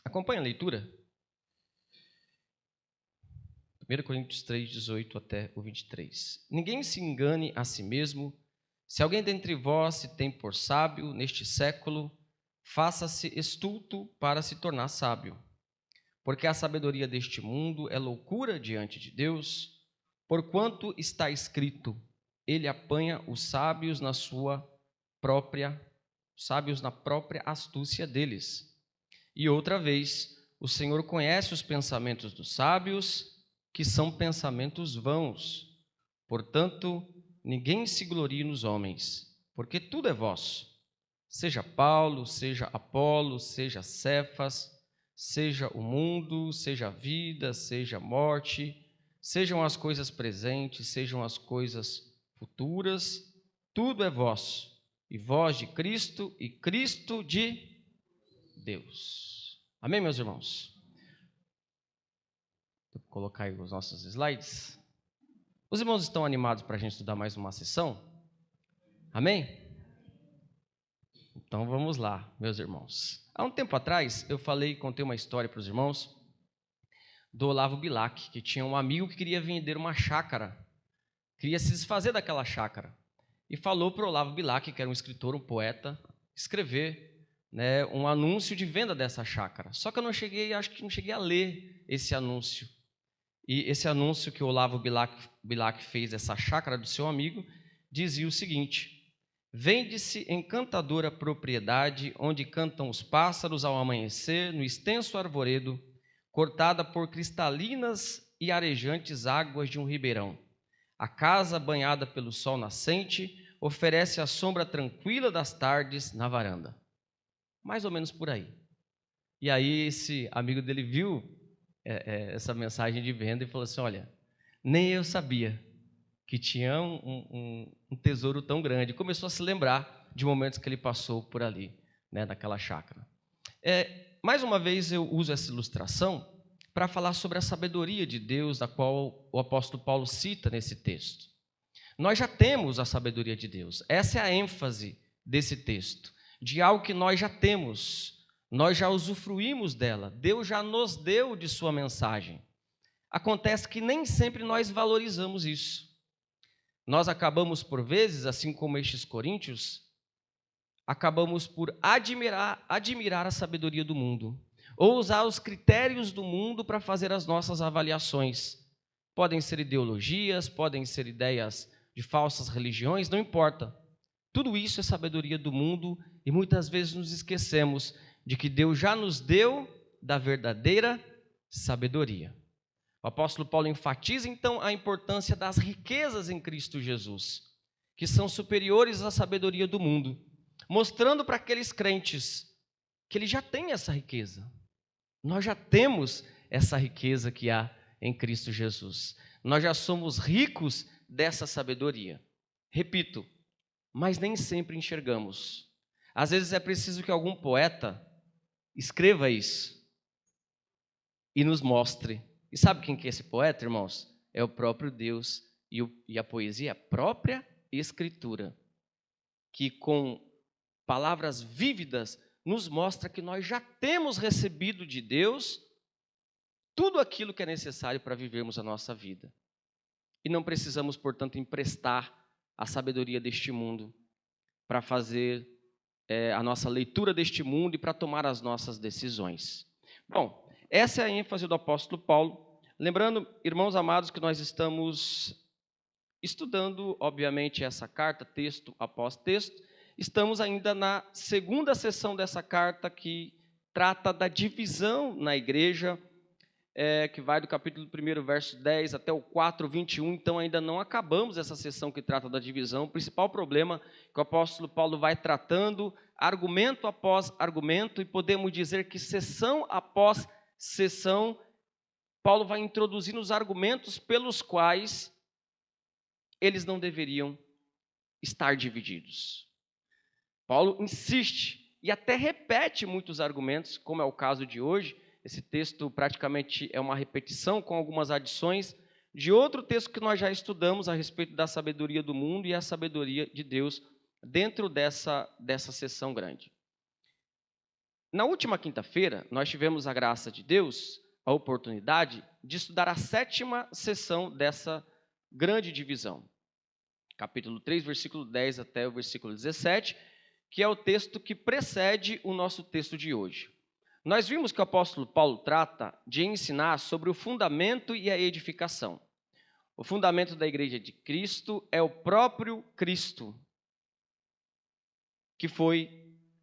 Acompanhe a leitura. 1 Coríntios 3, 18 até o 23. Ninguém se engane a si mesmo. Se alguém dentre vós se tem por sábio neste século, faça-se estulto para se tornar sábio. Porque a sabedoria deste mundo é loucura diante de Deus, porquanto está escrito, ele apanha os sábios na própria astúcia deles. E outra vez, o Senhor conhece os pensamentos dos sábios, que são pensamentos vãos. Portanto, ninguém se glorie nos homens, porque tudo é vosso. Seja Paulo, seja Apolo, seja Cefas, seja o mundo, seja a vida, seja a morte, sejam as coisas presentes, sejam as coisas futuras, tudo é vosso, e vós de Cristo, e Cristo de Deus. Amém, meus irmãos? Vou colocar aí os nossos slides. Os irmãos estão animados para a gente estudar mais uma sessão? Amém? Então vamos lá, meus irmãos. Há um tempo atrás, eu contei uma história para os irmãos do Olavo Bilac, que tinha um amigo que queria vender uma chácara, queria se desfazer daquela chácara, e falou para o Olavo Bilac, que era um escritor, um poeta, escrever, um anúncio de venda dessa chácara. Só que eu acho que não cheguei a ler esse anúncio. E esse anúncio que o Olavo Bilac fez dessa chácara do seu amigo dizia o seguinte: vende-se encantadora propriedade onde cantam os pássaros ao amanhecer no extenso arvoredo, cortada por cristalinas e arejantes águas de um ribeirão. A casa, banhada pelo sol nascente, oferece a sombra tranquila das tardes na varanda. Mais ou menos por aí. E aí esse amigo dele viu essa mensagem de venda e falou assim: olha, nem eu sabia que tinha um tesouro tão grande. Começou a se lembrar de momentos que ele passou por ali, naquela chácara. Mais uma vez eu uso essa ilustração para falar sobre a sabedoria de Deus, da qual o apóstolo Paulo cita nesse texto. Nós já temos a sabedoria de Deus. Essa é a ênfase desse texto, de algo que nós já temos. Nós já usufruímos dela, Deus já nos deu de sua mensagem. Acontece que nem sempre nós valorizamos isso. Nós acabamos, por vezes, assim como estes coríntios, acabamos por admirar a sabedoria do mundo, ou usar os critérios do mundo para fazer as nossas avaliações. Podem ser ideologias, podem ser ideias de falsas religiões, não importa. Tudo isso é sabedoria do mundo e muitas vezes nos esquecemos de que Deus já nos deu da verdadeira sabedoria. O apóstolo Paulo enfatiza, então, a importância das riquezas em Cristo Jesus, que são superiores à sabedoria do mundo, mostrando para aqueles crentes que eles já têm essa riqueza. Nós já temos essa riqueza que há em Cristo Jesus. Nós já somos ricos dessa sabedoria. Repito, mas nem sempre enxergamos. Às vezes é preciso que algum poeta escreva isso e nos mostre. E sabe quem que é esse poeta, irmãos? É o próprio Deus e a poesia, a própria Escritura, que com palavras vívidas nos mostra que nós já temos recebido de Deus tudo aquilo que é necessário para vivermos a nossa vida. E não precisamos, portanto, emprestar a sabedoria deste mundo para fazer a nossa leitura deste mundo e para tomar as nossas decisões. Bom, essa é a ênfase do apóstolo Paulo. Lembrando, irmãos amados, que nós estamos estudando, obviamente, essa carta, texto após texto. Estamos ainda na segunda sessão dessa carta, que trata da divisão na igreja, que vai do capítulo 1, verso 10 até o 4, 21. Então, ainda não acabamos essa sessão que trata da divisão. O principal problema que o apóstolo Paulo vai tratando, argumento após argumento, e podemos dizer que sessão após sessão, Paulo vai introduzindo os argumentos pelos quais eles não deveriam estar divididos. Paulo insiste e até repete muitos argumentos, como é o caso de hoje. Esse texto praticamente é uma repetição com algumas adições de outro texto que nós já estudamos a respeito da sabedoria do mundo e a sabedoria de Deus dentro dessa sessão grande. Na última quinta-feira, nós tivemos a graça de Deus, a oportunidade de estudar a 7ª sessão dessa grande divisão. Capítulo 3, versículo 10 até o versículo 17, que é o texto que precede o nosso texto de hoje. Nós vimos que o apóstolo Paulo trata de ensinar sobre o fundamento e a edificação. O fundamento da igreja de Cristo é o próprio Cristo, que foi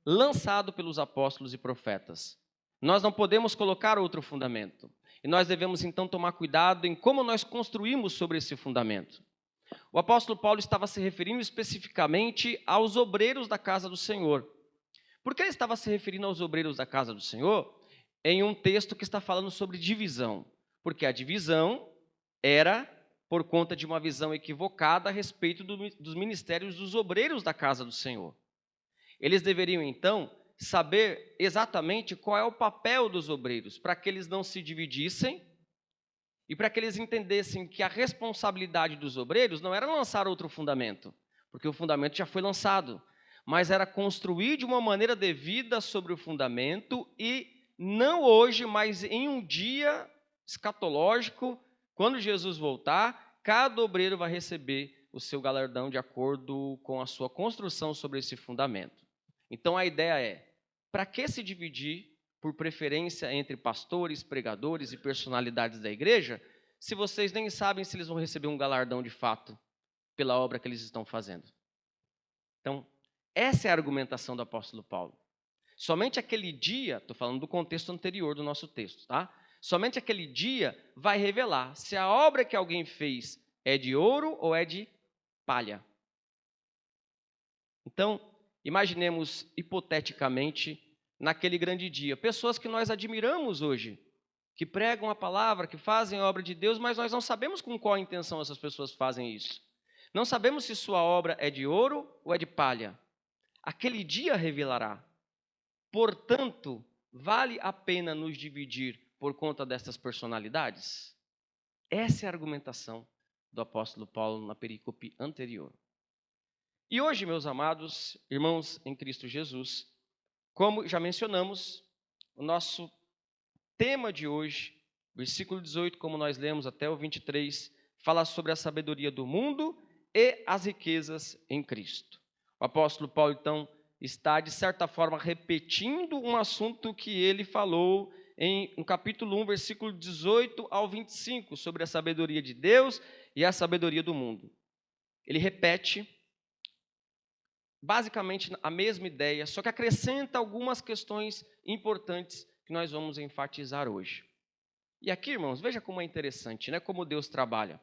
lançado pelos apóstolos e profetas. Nós não podemos colocar outro fundamento. E nós devemos então tomar cuidado em como nós construímos sobre esse fundamento. O apóstolo Paulo estava se referindo especificamente aos obreiros da casa do Senhor. Por que ele estava se referindo aos obreiros da casa do Senhor? Em um texto que está falando sobre divisão. Porque a divisão era por conta de uma visão equivocada a respeito dos ministérios dos obreiros da casa do Senhor. Eles deveriam, então, saber exatamente qual é o papel dos obreiros, para que eles não se dividissem e para que eles entendessem que a responsabilidade dos obreiros não era lançar outro fundamento, porque o fundamento já foi lançado, mas era construir de uma maneira devida sobre o fundamento e não hoje, mas em um dia escatológico, quando Jesus voltar, cada obreiro vai receber o seu galardão de acordo com a sua construção sobre esse fundamento. Então a ideia é, para que se dividir por preferência entre pastores, pregadores e personalidades da igreja, se vocês nem sabem se eles vão receber um galardão de fato pela obra que eles estão fazendo? Então, essa é a argumentação do apóstolo Paulo. Somente aquele dia, estou falando do contexto anterior do nosso texto, tá? Somente aquele dia vai revelar se a obra que alguém fez é de ouro ou é de palha. Então, imaginemos hipoteticamente, naquele grande dia, pessoas que nós admiramos hoje, que pregam a palavra, que fazem a obra de Deus, mas nós não sabemos com qual intenção essas pessoas fazem isso. Não sabemos se sua obra é de ouro ou é de palha. Aquele dia revelará. Portanto, vale a pena nos dividir por conta dessas personalidades? Essa é a argumentação do apóstolo Paulo na perícope anterior. E hoje, meus amados irmãos em Cristo Jesus, como já mencionamos, o nosso tema de hoje, versículo 18, como nós lemos até o 23, fala sobre a sabedoria do mundo e as riquezas em Cristo. O apóstolo Paulo, então, está, de certa forma, repetindo um assunto que ele falou no capítulo 1, versículo 18 ao 25, sobre a sabedoria de Deus e a sabedoria do mundo. Ele repete basicamente a mesma ideia, só que acrescenta algumas questões importantes que nós vamos enfatizar hoje. E aqui, irmãos, veja como é interessante, né? Como Deus trabalha.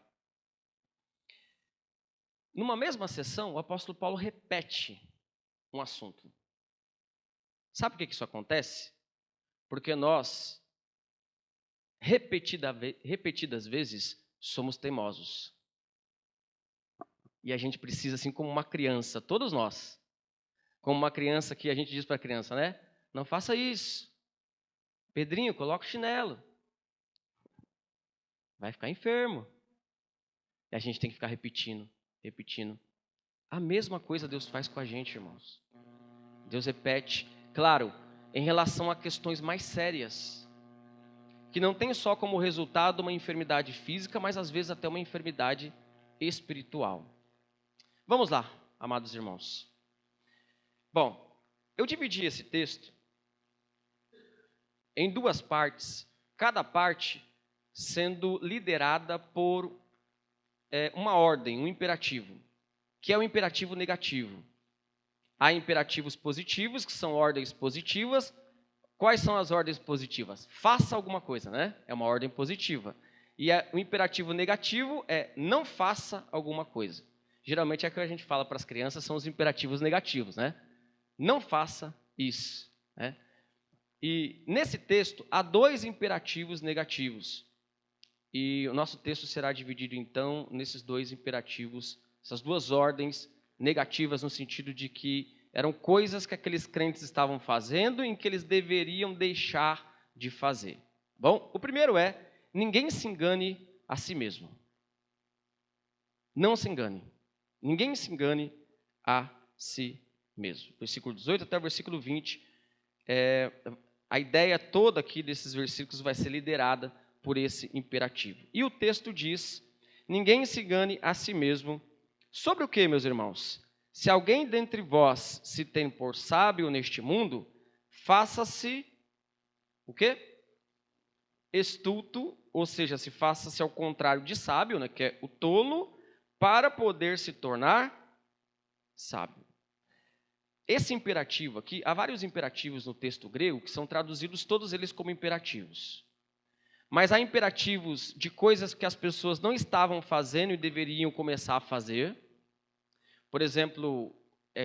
Numa mesma sessão, o apóstolo Paulo repete um assunto. Sabe por que isso acontece? Porque nós, repetidas vezes, somos teimosos. E a gente precisa, assim como uma criança, todos nós, como uma criança que a gente diz para a criança, né? Não faça isso. Pedrinho, coloca o chinelo. Vai ficar enfermo. E a gente tem que ficar repetindo. A mesma coisa Deus faz com a gente, irmãos. Deus repete, claro, em relação a questões mais sérias, que não tem só como resultado uma enfermidade física, mas às vezes até uma enfermidade espiritual. Vamos lá, amados irmãos. Bom, eu dividi esse texto em duas partes, cada parte sendo liderada por uma ordem, um imperativo, que é o imperativo negativo. Há imperativos positivos, que são ordens positivas. Quais são as ordens positivas? Faça alguma coisa, né? É uma ordem positiva. E o imperativo negativo é não faça alguma coisa. Geralmente é o que a gente fala para as crianças, são os imperativos negativos, né? Não faça isso, né? E nesse texto há dois imperativos negativos. E o nosso texto será dividido, então, nesses dois imperativos, essas duas ordens negativas, no sentido de que eram coisas que aqueles crentes estavam fazendo e em que eles deveriam deixar de fazer. Bom, o primeiro é, ninguém se engane a si mesmo. Não se engane. Ninguém se engane a si mesmo. Versículo 18 até o versículo 20. a ideia toda aqui desses versículos vai ser liderada por esse imperativo. E o texto diz: ninguém se engane a si mesmo. Sobre o que, meus irmãos? Se alguém dentre vós se tem por sábio neste mundo, faça-se o quê? Estulto, ou seja, se faça-se ao contrário de sábio, né, que é o tolo, para poder se tornar sábio. Esse imperativo aqui, há vários imperativos no texto grego que são traduzidos todos eles como imperativos. Mas há imperativos de coisas que as pessoas não estavam fazendo e deveriam começar a fazer. Por exemplo,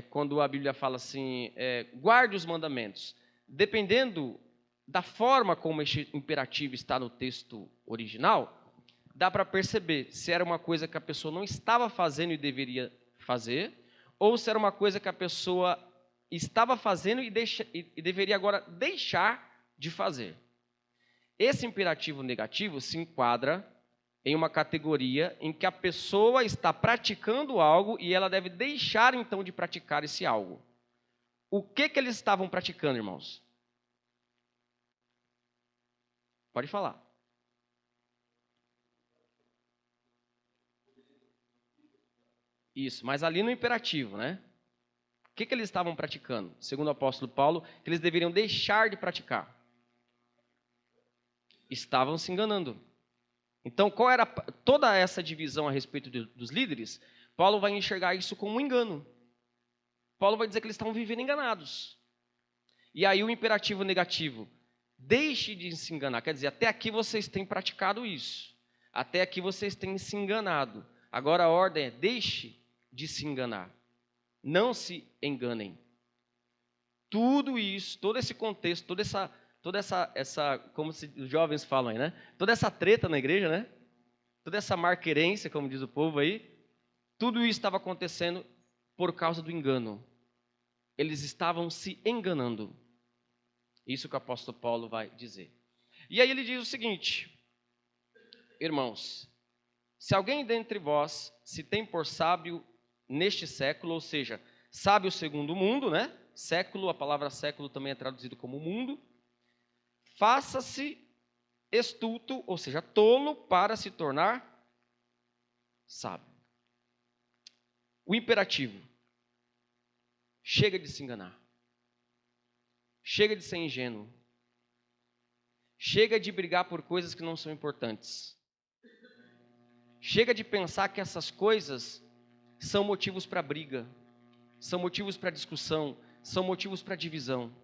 quando a Bíblia fala assim, guarde os mandamentos. Dependendo da forma como este imperativo está no texto original, dá para perceber se era uma coisa que a pessoa não estava fazendo e deveria fazer, ou se era uma coisa que a pessoa estava fazendo e deveria agora deixar de fazer. Esse imperativo negativo se enquadra em uma categoria em que a pessoa está praticando algo e ela deve deixar então de praticar esse algo. O que eles estavam praticando, irmãos? Pode falar. Isso, mas ali no imperativo, né? O que eles estavam praticando? Segundo o apóstolo Paulo, que eles deveriam deixar de praticar. Estavam se enganando. Então, qual era toda essa divisão a respeito dos líderes? Paulo vai enxergar isso como um engano. Paulo vai dizer que eles estavam vivendo enganados. E aí o imperativo negativo, deixe de se enganar. Quer dizer, até aqui vocês têm praticado isso. Até aqui vocês têm se enganado. Agora a ordem é, deixe de se enganar. Não se enganem. Tudo isso, todo esse contexto, toda essa, como os jovens falam aí, né? Toda essa treta na igreja, né? Toda essa marquerência, como diz o povo aí, tudo isso estava acontecendo por causa do engano. Eles estavam se enganando. Isso que o apóstolo Paulo vai dizer. E aí ele diz o seguinte: irmãos, se alguém dentre vós se tem por sábio neste século, ou seja, sábio segundo o mundo, né? Século, a palavra século também é traduzido como mundo. Faça-se estulto, ou seja, tolo, para se tornar sábio. O imperativo. Chega de se enganar. Chega de ser ingênuo. Chega de brigar por coisas que não são importantes. Chega de pensar que essas coisas são motivos para briga, são motivos para discussão, são motivos para divisão.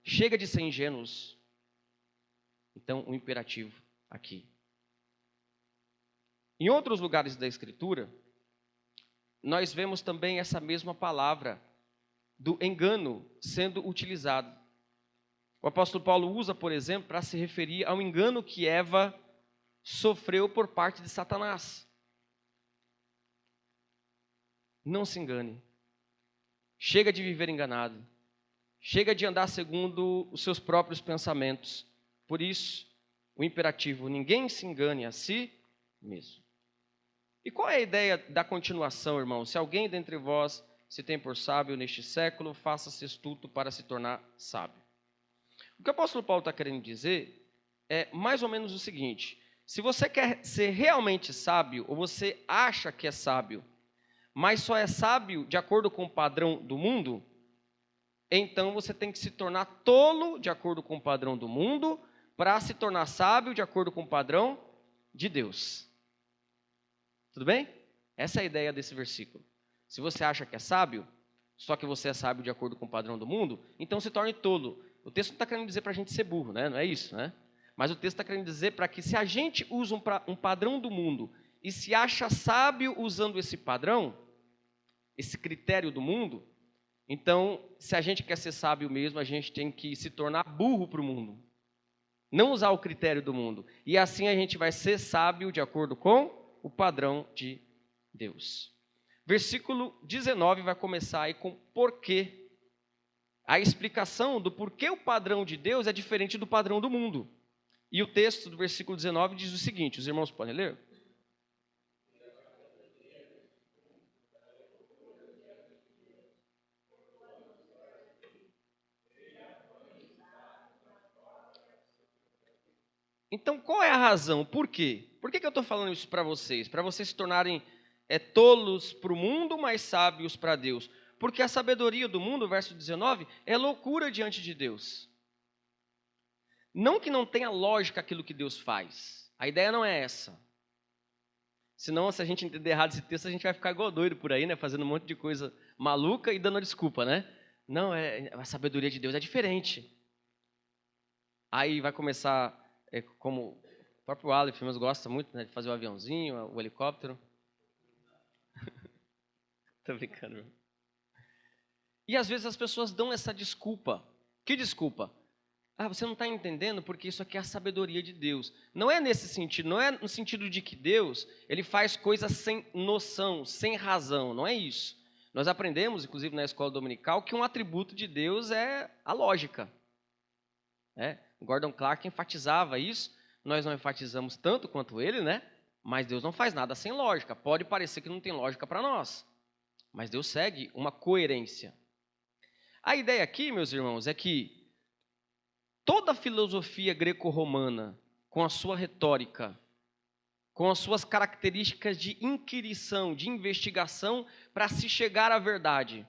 Chega de ser ingênuos. Então, o imperativo aqui. Em outros lugares da Escritura, nós vemos também essa mesma palavra do engano sendo utilizado. O apóstolo Paulo usa, por exemplo, para se referir ao engano que Eva sofreu por parte de Satanás. Não se engane. Chega de viver enganado. Chega de andar segundo os seus próprios pensamentos. Por isso, o imperativo, ninguém se engane a si mesmo. E qual é a ideia da continuação, irmão? Se alguém dentre vós se tem por sábio neste século, faça-se estulto para se tornar sábio. O que o apóstolo Paulo está querendo dizer é mais ou menos o seguinte: se você quer ser realmente sábio, ou você acha que é sábio, mas só é sábio de acordo com o padrão do mundo, então você tem que se tornar tolo de acordo com o padrão do mundo, para se tornar sábio de acordo com o padrão de Deus. Tudo bem? Essa é a ideia desse versículo. Se você acha que é sábio, só que você é sábio de acordo com o padrão do mundo, então se torne tolo. O texto não está querendo dizer para a gente ser burro, né? Não é isso, né? Mas o texto está querendo dizer para que se a gente usa um padrão do mundo e se acha sábio usando esse padrão, esse critério do mundo, então, se a gente quer ser sábio mesmo, a gente tem que se tornar burro para o mundo. Não usar o critério do mundo. E assim a gente vai ser sábio de acordo com o padrão de Deus. Versículo 19 vai começar aí com porquê. A explicação do porquê o padrão de Deus é diferente do padrão do mundo. E o texto do versículo 19 diz o seguinte, os irmãos podem ler? Então, qual é a razão? Por quê? Por que eu estou falando isso para vocês? Para vocês se tornarem tolos para o mundo, mas sábios para Deus. Porque a sabedoria do mundo, verso 19, é loucura diante de Deus. Não que não tenha lógica aquilo que Deus faz. A ideia não é essa. Senão, se a gente entender errado esse texto, a gente vai ficar igual doido por aí, né? Fazendo um monte de coisa maluca e dando desculpa, né? Não, a sabedoria de Deus é diferente. Aí vai começar, como o próprio Aleph mesmo gosta muito, né, de fazer o aviãozinho, o helicóptero. Tô brincando. E às vezes as pessoas dão essa desculpa. Que desculpa? Você não está entendendo porque isso aqui é a sabedoria de Deus. Não é nesse sentido, não é no sentido de que Deus, ele faz coisas sem noção, sem razão, não é isso. Nós aprendemos, inclusive na escola dominical, que um atributo de Deus é a lógica. Gordon Clark enfatizava isso, nós não enfatizamos tanto quanto ele, né? Mas Deus não faz nada sem lógica. Pode parecer que não tem lógica para nós, mas Deus segue uma coerência. A ideia aqui, meus irmãos, é que toda a filosofia greco-romana, com a sua retórica, com as suas características de inquirição, de investigação para se chegar à verdade,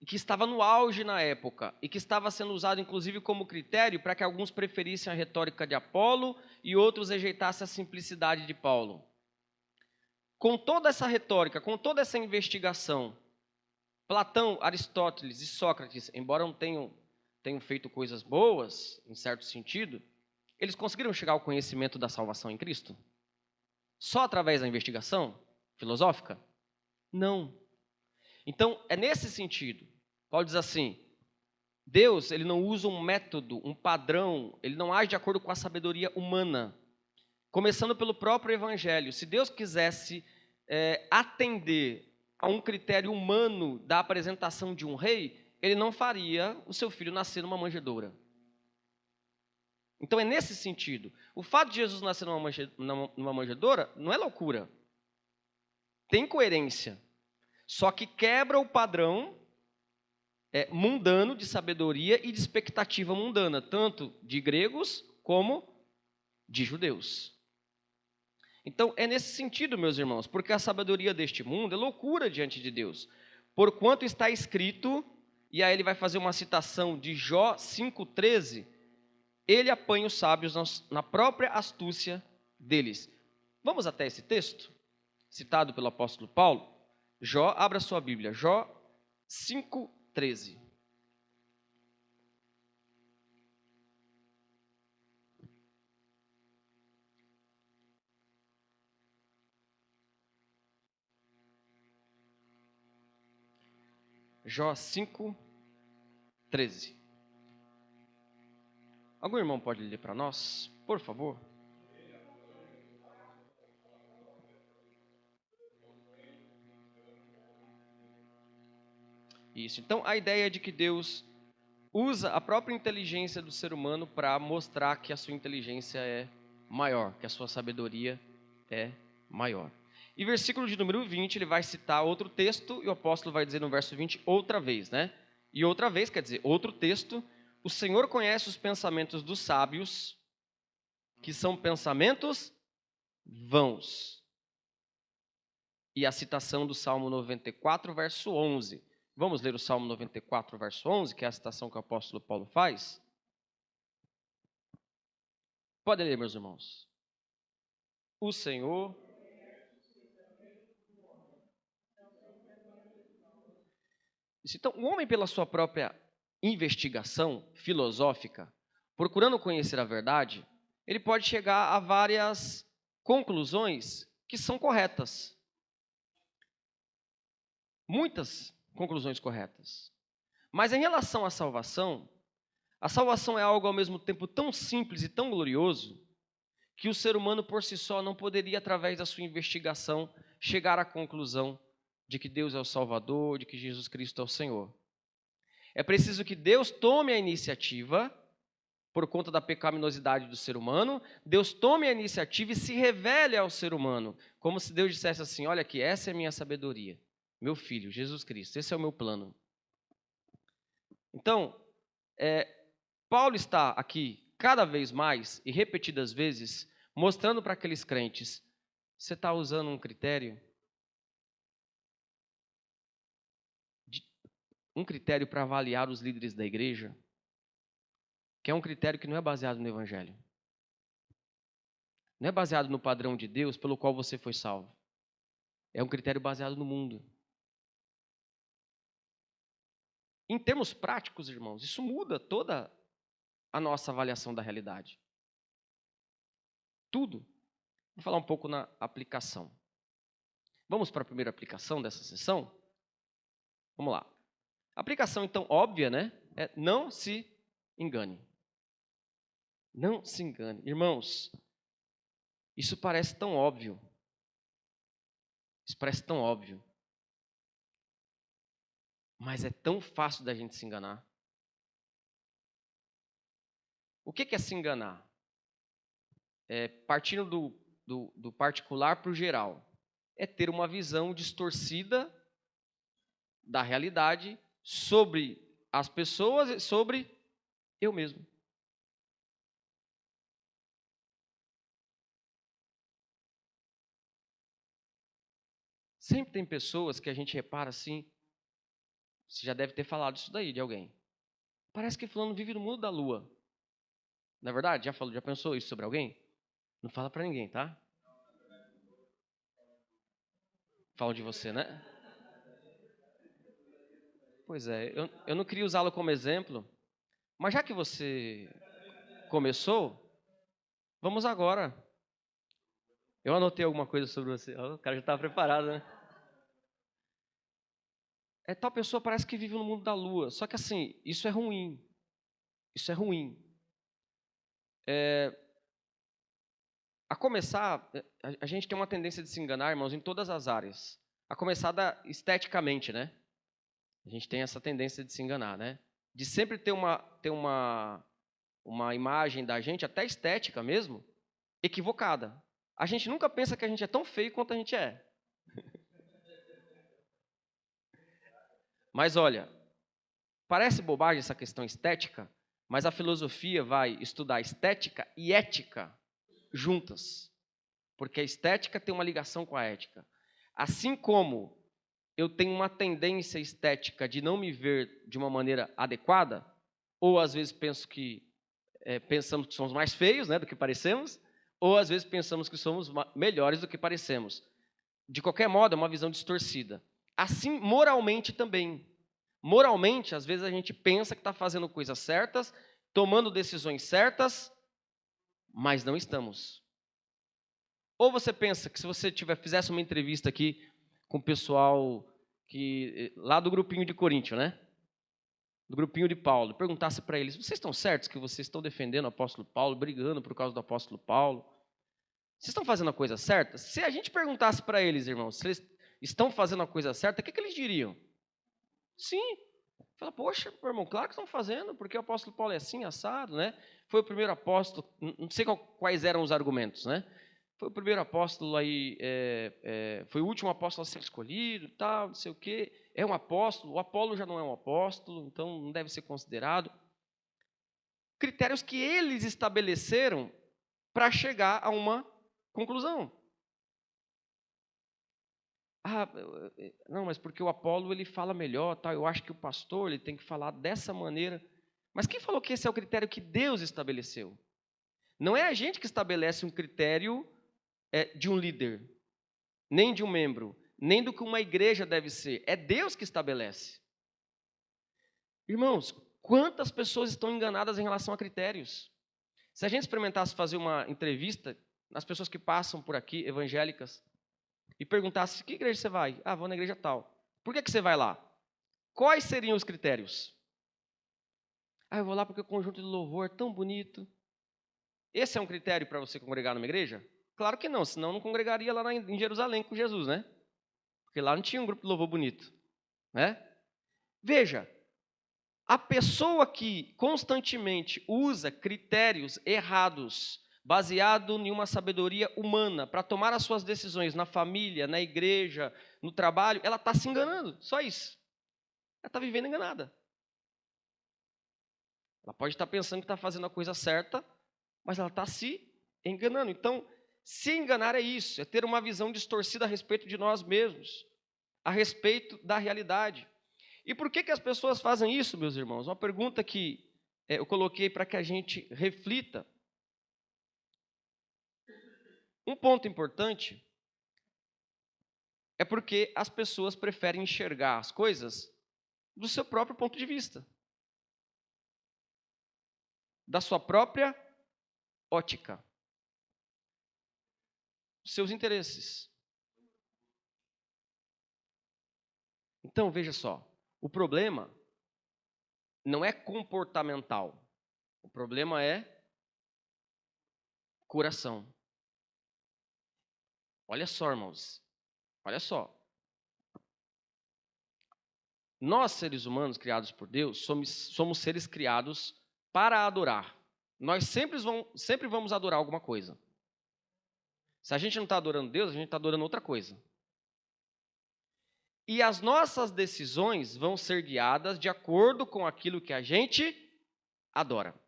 e que estava no auge na época, e que estava sendo usado inclusive como critério para que alguns preferissem a retórica de Apolo e outros rejeitassem a simplicidade de Paulo. Com toda essa retórica, com toda essa investigação, Platão, Aristóteles e Sócrates, embora não tenham feito coisas boas, em certo sentido, eles conseguiram chegar ao conhecimento da salvação em Cristo? Só através da investigação filosófica? Não. Então, é nesse sentido. Paulo diz assim, Deus, ele não usa um método, um padrão, ele não age de acordo com a sabedoria humana. Começando pelo próprio Evangelho. Se Deus quisesse atender a um critério humano da apresentação de um rei, ele não faria o seu filho nascer numa manjedoura. Então é nesse sentido. O fato de Jesus nascer numa manjedoura não é loucura. Tem coerência. Só que quebra o padrão mundano de sabedoria e de expectativa mundana, tanto de gregos como de judeus. Então é nesse sentido, meus irmãos, porque a sabedoria deste mundo é loucura diante de Deus. Porquanto está escrito, e aí ele vai fazer uma citação de Jó 5,13, ele apanha os sábios na própria astúcia deles. Vamos até esse texto, citado pelo apóstolo Paulo. Jó, abra sua Bíblia, Jó 5,13. Jó 5,13. Algum irmão pode ler para nós, por favor? Isso. Então, a ideia é de que Deus usa a própria inteligência do ser humano para mostrar que a sua inteligência é maior, que a sua sabedoria é maior. E versículo de número 20, ele vai citar outro texto, e o apóstolo vai dizer no verso 20 outra vez, né? E outra vez, quer dizer, outro texto, o Senhor conhece os pensamentos dos sábios, que são pensamentos vãos. E a citação do Salmo 94, verso 11. Vamos ler o Salmo 94, verso 11, que é a citação que o apóstolo Paulo faz? Podem ler, meus irmãos. O Senhor... Então, o homem, pela sua própria investigação filosófica, procurando conhecer a verdade, ele pode chegar a várias conclusões que são corretas. Muitas conclusões corretas. Mas em relação à salvação, a salvação é algo ao mesmo tempo tão simples e tão glorioso que o ser humano por si só não poderia, através da sua investigação, chegar à conclusão de que Deus é o Salvador, de que Jesus Cristo é o Senhor. É preciso que Deus tome a iniciativa, por conta da pecaminosidade do ser humano, Deus tome a iniciativa e se revele ao ser humano, como se Deus dissesse assim, olha aqui, essa é a minha sabedoria, meu Filho, Jesus Cristo, esse é o meu plano. Então, Paulo está aqui cada vez mais e repetidas vezes, mostrando para aqueles crentes, você está usando um critério para avaliar os líderes da igreja, que é um critério que não é baseado no Evangelho. Não é baseado no padrão de Deus pelo qual você foi salvo. É um critério baseado no mundo. Em termos práticos, irmãos, isso muda toda a nossa avaliação da realidade. Tudo. Vou falar um pouco na aplicação. Vamos para a primeira aplicação dessa sessão? Vamos lá. A aplicação, então, óbvia, né? É não se engane. Não se engane. Irmãos, isso parece tão óbvio. Isso parece tão óbvio. Mas é tão fácil da gente se enganar. O que é se enganar? Partindo do particular para o geral. É ter uma visão distorcida da realidade sobre as pessoas e sobre eu mesmo. Sempre tem pessoas que a gente repara assim, você já deve ter falado isso daí de alguém. Parece que fulano vive no mundo da lua. Não é verdade? Já pensou isso sobre alguém? Não fala pra ninguém, tá? Falo de você, né? Pois é, eu não queria usá-lo como exemplo, mas já que você começou, vamos agora. Eu anotei alguma coisa sobre você. O cara já estava preparado, né? Tal pessoa parece que vive no mundo da lua. Só que assim, isso é ruim. Isso é ruim. A começar, a gente tem uma tendência de se enganar, irmãos, em todas as áreas. A começar esteticamente, né? A gente tem essa tendência de se enganar, né? De sempre ter uma imagem da gente, até estética mesmo, equivocada. A gente nunca pensa que a gente é tão feio quanto a gente é. Mas olha, parece bobagem essa questão estética, mas a filosofia vai estudar estética e ética juntas. Porque a estética tem uma ligação com a ética. Assim como eu tenho uma tendência estética de não me ver de uma maneira adequada, ou às vezes pensamos que somos mais feios, né, do que parecemos, ou às vezes pensamos que somos melhores do que parecemos. De qualquer modo, é uma visão distorcida. Assim, moralmente também. Moralmente, às vezes a gente pensa que está fazendo coisas certas, tomando decisões certas, mas não estamos. Ou você pensa que se você fizesse uma entrevista aqui com o pessoal lá do grupinho de Coríntios, né? Do grupinho de Paulo, perguntasse para eles: vocês estão certos que vocês estão defendendo o apóstolo Paulo, brigando por causa do apóstolo Paulo? Vocês estão fazendo a coisa certa? Se a gente perguntasse para eles, irmãos, se eles estão fazendo a coisa certa, o que eles diriam? Sim. Fala, poxa, meu irmão, claro que estão fazendo, porque o apóstolo Paulo é assim, assado, né? Foi o primeiro apóstolo, não sei quais eram os argumentos, né? Foi o primeiro apóstolo aí, foi o último apóstolo a ser escolhido, tal, não sei o quê. É um apóstolo, o Apolo já não é um apóstolo, então não deve ser considerado. Critérios que eles estabeleceram para chegar a uma conclusão. Não, mas porque o Apolo ele fala melhor, tal. Eu acho que o pastor ele tem que falar dessa maneira. Mas quem falou que esse é o critério que Deus estabeleceu? Não é a gente que estabelece um critério de um líder, nem de um membro, nem do que uma igreja deve ser. É Deus que estabelece. Irmãos, quantas pessoas estão enganadas em relação a critérios? Se a gente experimentasse fazer uma entrevista nas pessoas que passam por aqui, evangélicas, e perguntasse: que igreja você vai? Vou na igreja tal. Por que você vai lá? Quais seriam os critérios? Eu vou lá porque o conjunto de louvor é tão bonito. Esse é um critério para você congregar numa igreja? Claro que não, senão não congregaria lá em Jerusalém com Jesus, né? Porque lá não tinha um grupo de louvor bonito, né? Veja, a pessoa que constantemente usa critérios errados, baseado em uma sabedoria humana, para tomar as suas decisões na família, na igreja, no trabalho, ela está se enganando, só isso. Ela está vivendo enganada. Ela pode estar pensando que está fazendo a coisa certa, mas ela está se enganando. Então, se enganar é isso, é ter uma visão distorcida a respeito de nós mesmos, a respeito da realidade. E por que as pessoas fazem isso, meus irmãos? Uma pergunta que eu coloquei para que a gente reflita. Um ponto importante é porque as pessoas preferem enxergar as coisas do seu próprio ponto de vista, da sua própria ótica, seus interesses. Então, veja só, o problema não é comportamental, o problema é coração. Olha só, irmãos, olha só. Nós, seres humanos criados por Deus, somos seres criados para adorar. Nós sempre vamos adorar alguma coisa. Se a gente não está adorando Deus, a gente está adorando outra coisa. E as nossas decisões vão ser guiadas de acordo com aquilo que a gente adora.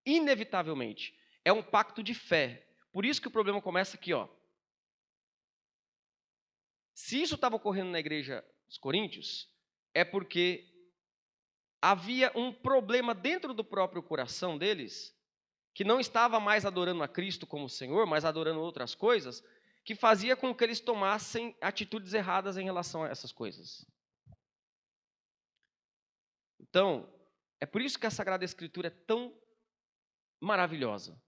Inevitavelmente. É um pacto de fé. Por isso que o problema começa aqui, ó. Se isso estava ocorrendo na igreja dos Coríntios, é porque havia um problema dentro do próprio coração deles, que não estava mais adorando a Cristo como Senhor, mas adorando outras coisas, que fazia com que eles tomassem atitudes erradas em relação a essas coisas. Então, é por isso que a Sagrada Escritura é tão maravilhosa.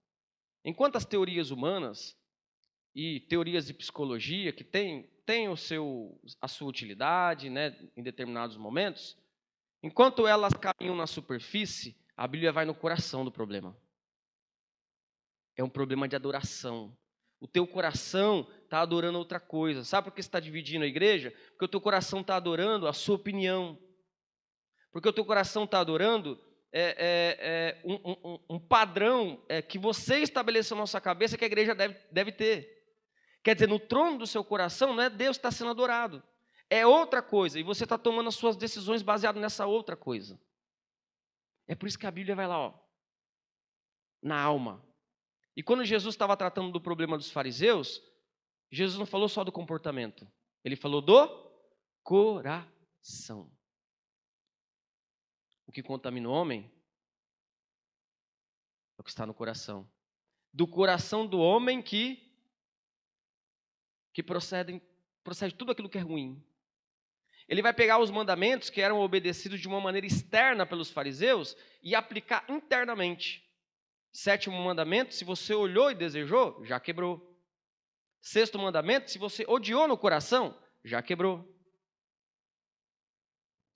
Enquanto as teorias humanas e teorias de psicologia, que têm a sua utilidade, né, em determinados momentos, enquanto elas caminham na superfície, a Bíblia vai no coração do problema. É um problema de adoração. O teu coração está adorando outra coisa. Sabe por que você está dividindo a igreja? Porque o teu coração está adorando a sua opinião. Porque o teu coração está adorando um padrão que você estabeleceu na sua cabeça que a igreja deve ter. Quer dizer, no trono do seu coração não é Deus que está sendo adorado. É outra coisa. E você está tomando as suas decisões baseadas nessa outra coisa. É por isso que a Bíblia vai lá, ó, na alma. E quando Jesus estava tratando do problema dos fariseus, Jesus não falou só do comportamento. Ele falou do coração. O que contamina o homem é o que está no coração. Do coração do homem que procede tudo aquilo que é ruim. Ele vai pegar os mandamentos que eram obedecidos de uma maneira externa pelos fariseus e aplicar internamente. 7º mandamento, se você olhou e desejou, já quebrou. 6º mandamento, se você odiou no coração, já quebrou.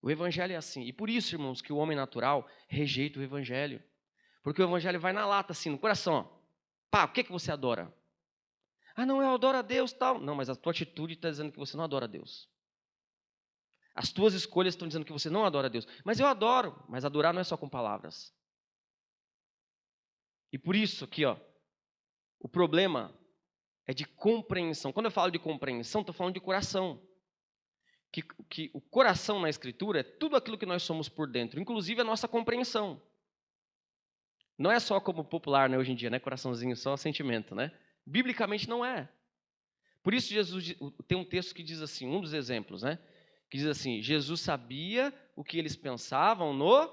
O evangelho é assim. E por isso, irmãos, que o homem natural rejeita o evangelho. Porque o evangelho vai na lata, assim, no coração. Ó. Pá, o que você adora? Ah, não, eu adoro a Deus, tal. Não, mas a tua atitude está dizendo que você não adora a Deus. As tuas escolhas estão dizendo que você não adora a Deus. Mas eu adoro. Mas adorar não é só com palavras. E por isso aqui, ó, o problema é de compreensão. Quando eu falo de compreensão, estou falando de coração. Que o coração na Escritura é tudo aquilo que nós somos por dentro, inclusive a nossa compreensão. Não é só como popular, né, hoje em dia, né, coraçãozinho, só sentimento, né? Biblicamente não é. Por isso Jesus tem um texto que diz assim, um dos exemplos, né? Que diz assim, Jesus sabia o que eles pensavam no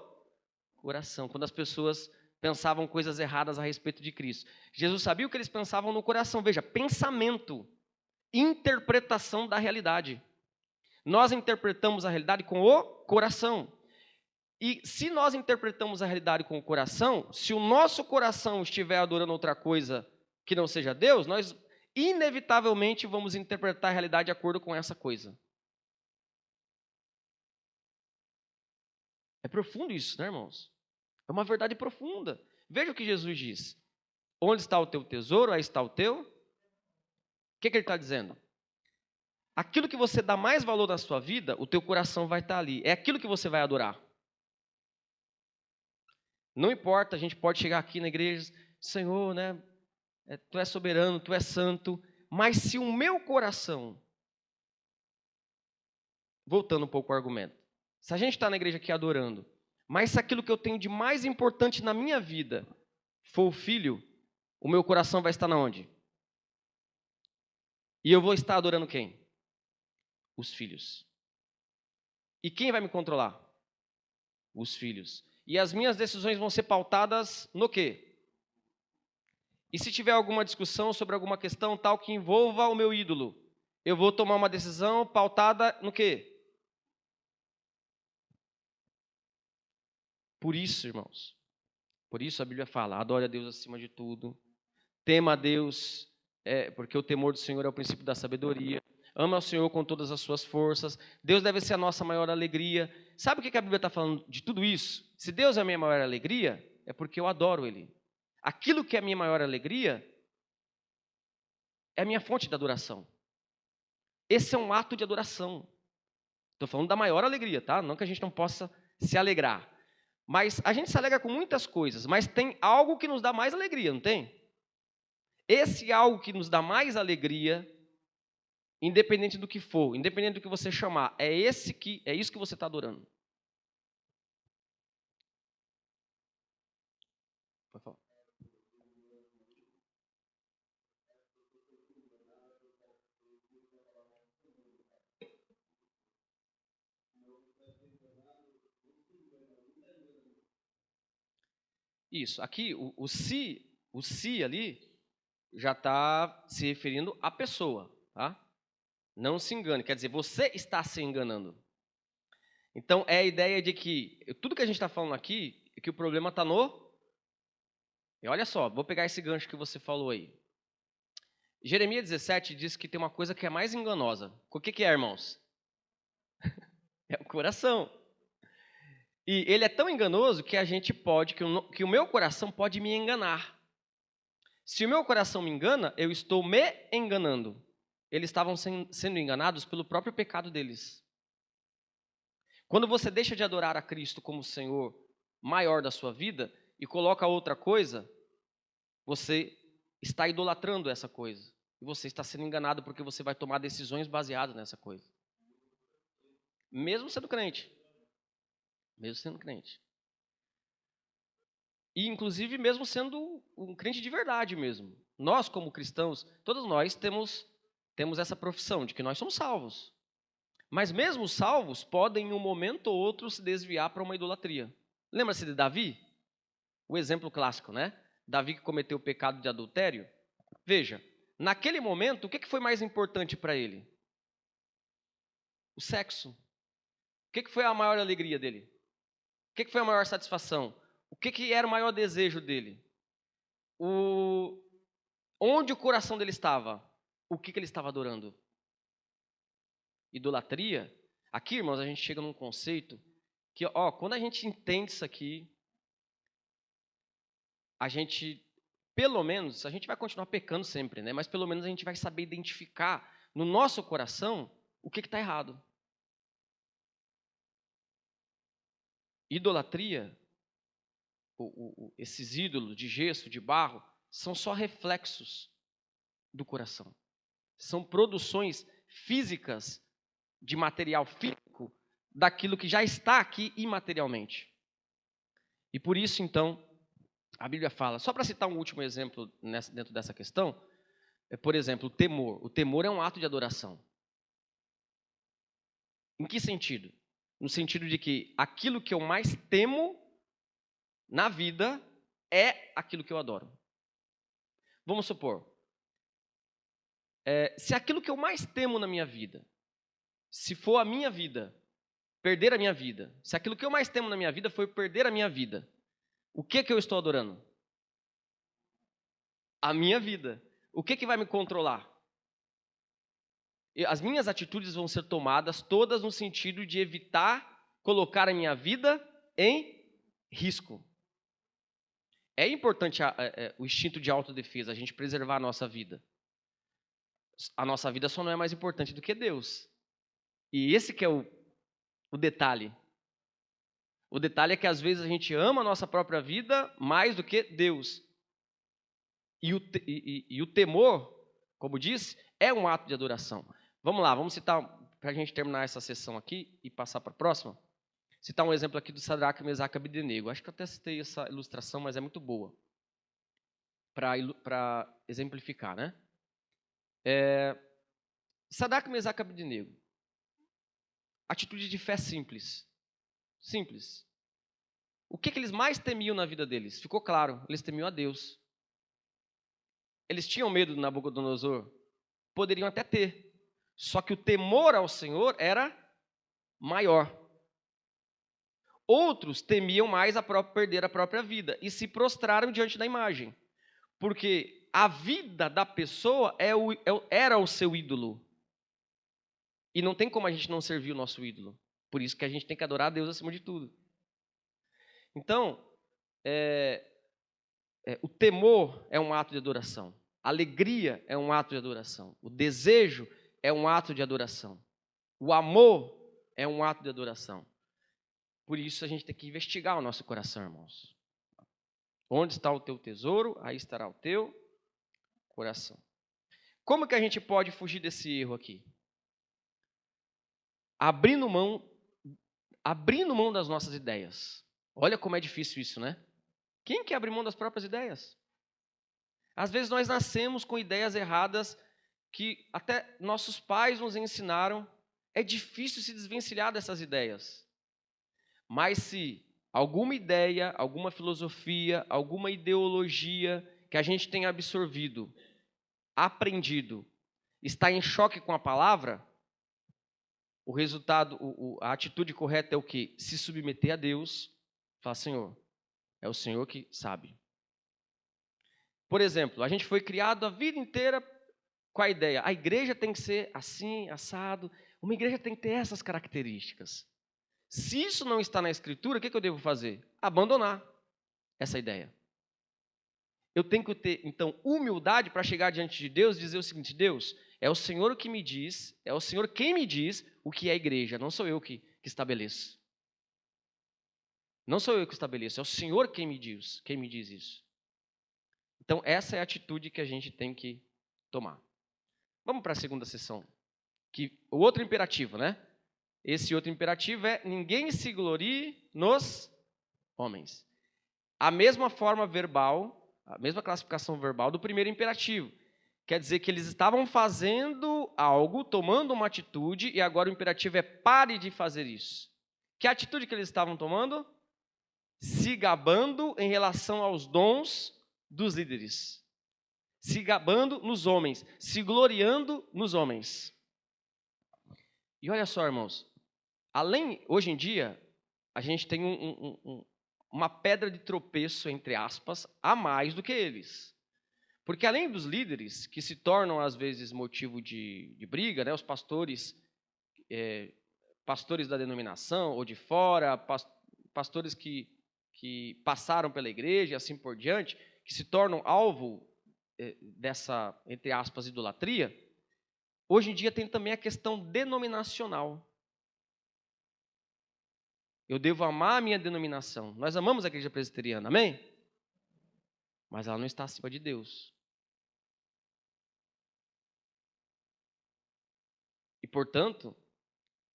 coração, quando as pessoas pensavam coisas erradas a respeito de Cristo. Jesus sabia o que eles pensavam no coração. Veja, pensamento, interpretação da realidade. Nós interpretamos a realidade com o coração. E se nós interpretamos a realidade com o coração, se o nosso coração estiver adorando outra coisa que não seja Deus, nós inevitavelmente vamos interpretar a realidade de acordo com essa coisa. É profundo isso, né, irmãos? É uma verdade profunda. Veja o que Jesus diz. Onde está o teu tesouro, aí está o teu. O que ele está dizendo? Aquilo que você dá mais valor na sua vida, o teu coração vai estar ali. É aquilo que você vai adorar. Não importa, a gente pode chegar aqui na igreja, Senhor, né? Tu és soberano, tu és santo. Mas se o meu coração, voltando um pouco ao argumento, se a gente está na igreja aqui adorando, Mas se aquilo que eu tenho de mais importante na minha vida for o filho, o meu coração vai estar na onde? E eu vou estar adorando quem? Os filhos. E quem vai me controlar? Os filhos. E as minhas decisões vão ser pautadas no quê? E se tiver alguma discussão sobre alguma questão tal que envolva o meu ídolo, eu vou tomar uma decisão pautada no quê? Por isso, irmãos, por isso a Bíblia fala, adore a Deus acima de tudo, tema a Deus, porque o temor do Senhor é o princípio da sabedoria, ama o Senhor com todas as suas forças, Deus deve ser a nossa maior alegria. Sabe o que a Bíblia está falando de tudo isso? Se Deus é a minha maior alegria, é porque eu adoro Ele. Aquilo que é a minha maior alegria é a minha fonte de adoração. Esse é um ato de adoração. Estou falando da maior alegria, tá? Não que a gente não possa se alegrar. Mas a gente se alegra com muitas coisas, mas tem algo que nos dá mais alegria, não tem? Esse algo que nos dá mais alegria, independente do que for, independente do que você chamar, é isso que você está adorando. Pode falar. Isso. Aqui, o si ali já está se referindo à pessoa, tá? Não se engane, quer dizer, você está se enganando. Então, é a ideia de que tudo que a gente está falando aqui é que o problema está no... E olha só, vou pegar esse gancho que você falou aí. Jeremias 17 diz que tem uma coisa que é mais enganosa. O que é, irmãos? É o coração. E ele é tão enganoso que a gente pode, que o meu coração pode me enganar. Se o meu coração me engana, eu estou me enganando. Eles estavam sendo enganados pelo próprio pecado deles. Quando você deixa de adorar a Cristo como o Senhor maior da sua vida e coloca outra coisa, você está idolatrando essa coisa. E você está sendo enganado porque você vai tomar decisões baseadas nessa coisa. Mesmo sendo crente. Mesmo sendo crente. E, inclusive, mesmo sendo um crente de verdade mesmo. Nós, como cristãos, todos nós temos essa profissão de que nós somos salvos. Mas mesmo os salvos podem, em um momento ou outro, se desviar para uma idolatria. Lembra-se de Davi? O exemplo clássico, né? Davi que cometeu o pecado de adultério. Veja, naquele momento, o que foi mais importante para ele? O sexo. O que foi a maior alegria dele? O que foi a maior satisfação? O que era o maior desejo dele? Onde o coração dele estava? O que ele estava adorando? Idolatria. Aqui, irmãos, a gente chega num conceito que, quando a gente entende isso aqui, a gente, pelo menos, a gente vai continuar pecando sempre, né? Mas pelo menos a gente vai saber identificar no nosso coração o que está errado. Idolatria, esses ídolos de gesso, de barro, são só reflexos do coração. São produções físicas de material físico daquilo que já está aqui imaterialmente. E por isso, então, a Bíblia fala, só para citar um último exemplo dentro dessa questão, por exemplo, o temor. O temor é um ato de adoração. Em que sentido? No sentido de que aquilo que eu mais temo na vida é aquilo que eu adoro. Vamos supor, se aquilo que eu mais temo na minha vida, se for a minha vida, perder a minha vida, se aquilo que eu mais temo na minha vida foi perder a minha vida, o que eu estou adorando? A minha vida. O que vai me controlar? As minhas atitudes vão ser tomadas todas no sentido de evitar colocar a minha vida em risco. É importante o instinto de autodefesa, a gente preservar a nossa vida. A nossa vida só não é mais importante do que Deus. E esse que é o detalhe. O detalhe é que às vezes a gente ama a nossa própria vida mais do que Deus. E o temor, como disse, é um ato de adoração. Vamos lá, vamos citar, para a gente terminar essa sessão aqui e passar para a próxima. citar um exemplo aqui do Sadraque, Mesaque e Abdenego. Acho que eu até citei essa ilustração, mas é muito boa para exemplificar, né? Sadraque, Mesaque e Abdenego. Atitude de fé simples. Simples. O que eles mais temiam na vida deles? Ficou claro, eles temiam a Deus. Eles tinham medo do Nabucodonosor? Poderiam até ter. Só que o temor ao Senhor era maior. Outros temiam mais perder a própria vida e se prostraram diante da imagem. Porque a vida da pessoa era o seu ídolo. E não tem como a gente não servir o nosso ídolo. Por isso que a gente tem que adorar a Deus acima de tudo. Então, o temor é um ato de adoração. A alegria é um ato de adoração. O desejo é um ato de adoração. O amor é um ato de adoração. Por isso a gente tem que investigar o nosso coração, irmãos. Onde está o teu tesouro, aí estará o teu coração. Como que a gente pode fugir desse erro aqui? Abrindo mão das nossas ideias. Olha como é difícil isso, né? Quem quer abrir mão das próprias ideias? Às vezes nós nascemos com ideias erradas que até nossos pais nos ensinaram. É difícil se desvencilhar dessas ideias. Mas se alguma ideia, alguma filosofia, alguma ideologia que a gente tenha absorvido, aprendido, está em choque com a palavra, o resultado, a atitude correta é o quê? Se submeter a Deus, falar, Senhor, é o Senhor que sabe. Por exemplo, a gente foi criado a vida inteira com a ideia, a igreja tem que ser assim, assado, uma igreja tem que ter essas características. Se isso não está na Escritura, o que eu devo fazer? Abandonar essa ideia. Eu tenho que ter, então, humildade para chegar diante de Deus e dizer o seguinte, Deus, é o Senhor que me diz, é o Senhor quem me diz o que é igreja, não sou eu que estabeleço. Não sou eu que estabeleço, é o Senhor quem me diz isso. Então, essa é a atitude que a gente tem que tomar. Vamos para a segunda sessão. O outro imperativo, né? Esse outro imperativo é ninguém se glorie nos homens. A mesma forma verbal, a mesma classificação verbal do primeiro imperativo. Quer dizer que eles estavam fazendo algo, tomando uma atitude, e agora o imperativo é pare de fazer isso. Que atitude que eles estavam tomando? Se gabando em relação aos dons dos líderes. Se gabando nos homens, se gloriando nos homens. E olha só, irmãos, hoje em dia, a gente tem uma pedra de tropeço, entre aspas, a mais do que eles. Porque além dos líderes, que se tornam às vezes motivo de briga, né, os pastores, pastores da denominação ou de fora, pastores que passaram pela igreja e assim por diante, que se tornam alvo dessa, entre aspas, idolatria, hoje em dia tem também a questão denominacional. Eu devo amar a minha denominação. Nós amamos a igreja presbiteriana, amém? Mas ela não está acima de Deus. E, portanto,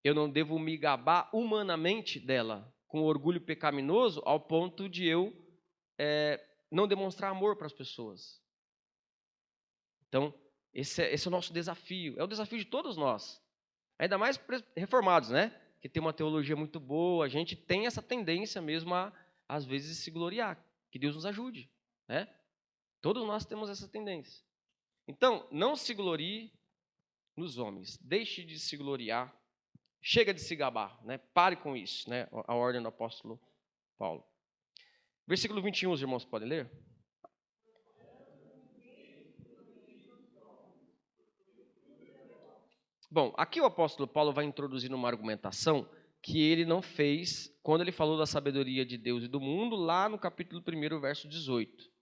eu não devo me gabar humanamente dela, com orgulho pecaminoso, ao ponto de eu não demonstrar amor para as pessoas. Então, esse é o nosso desafio. É o desafio de todos nós. Ainda mais reformados, né? Que tem uma teologia muito boa. A gente tem essa tendência mesmo a, às vezes, se gloriar. Que Deus nos ajude, né? Todos nós temos essa tendência. Então, não se glorie nos homens. Deixe de se gloriar. Chega de se gabar, né? Pare com isso, né? A ordem do apóstolo Paulo. Versículo 21, os irmãos podem ler? Bom, aqui o apóstolo Paulo vai introduzir uma argumentação que ele não fez quando ele falou da sabedoria de Deus e do mundo, lá no capítulo 1, verso 18.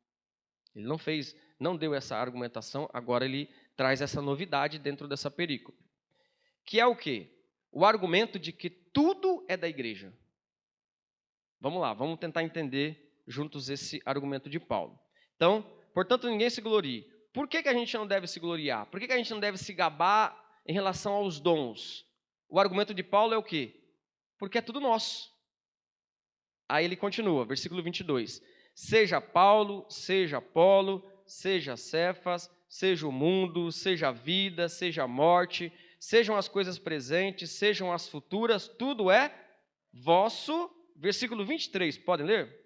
Ele não deu essa argumentação, agora ele traz essa novidade dentro dessa perícope. Que é o quê? O argumento de que tudo é da igreja. Vamos lá, vamos tentar entender juntos esse argumento de Paulo. Então, portanto, ninguém se glorie. Por que a gente não deve se gloriar? Por que a gente não deve se gabar em relação aos dons? O argumento de Paulo é o quê? Porque é tudo nosso. Aí ele continua, versículo 22. Seja Paulo, seja Apolo, seja Cefas, seja o mundo, seja a vida, seja a morte, sejam as coisas presentes, sejam as futuras, tudo é vosso. Versículo 23, podem ler?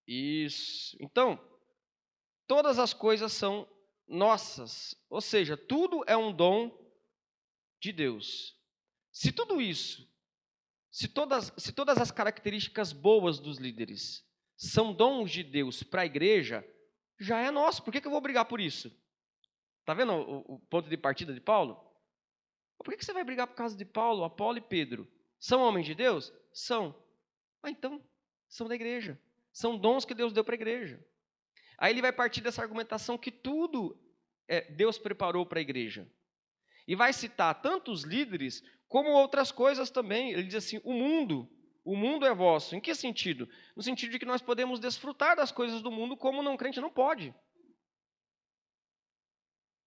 Isso. Então, todas as coisas são nossas, ou seja, tudo é um dom de Deus. Se tudo isso, se todas as características boas dos líderes são dons de Deus para a igreja, já é nosso. Por que eu vou brigar por isso? Está vendo o ponto de partida de Paulo? Por que você vai brigar por causa de Paulo, Apolo e Pedro? São homens de Deus? São. Ah, então, são da igreja. São dons que Deus deu para a igreja. Aí ele vai partir dessa argumentação que tudo Deus preparou para a igreja. E vai citar tanto os líderes como outras coisas também. Ele diz assim, o mundo é vosso. Em que sentido? No sentido de que nós podemos desfrutar das coisas do mundo como um não crente não pode.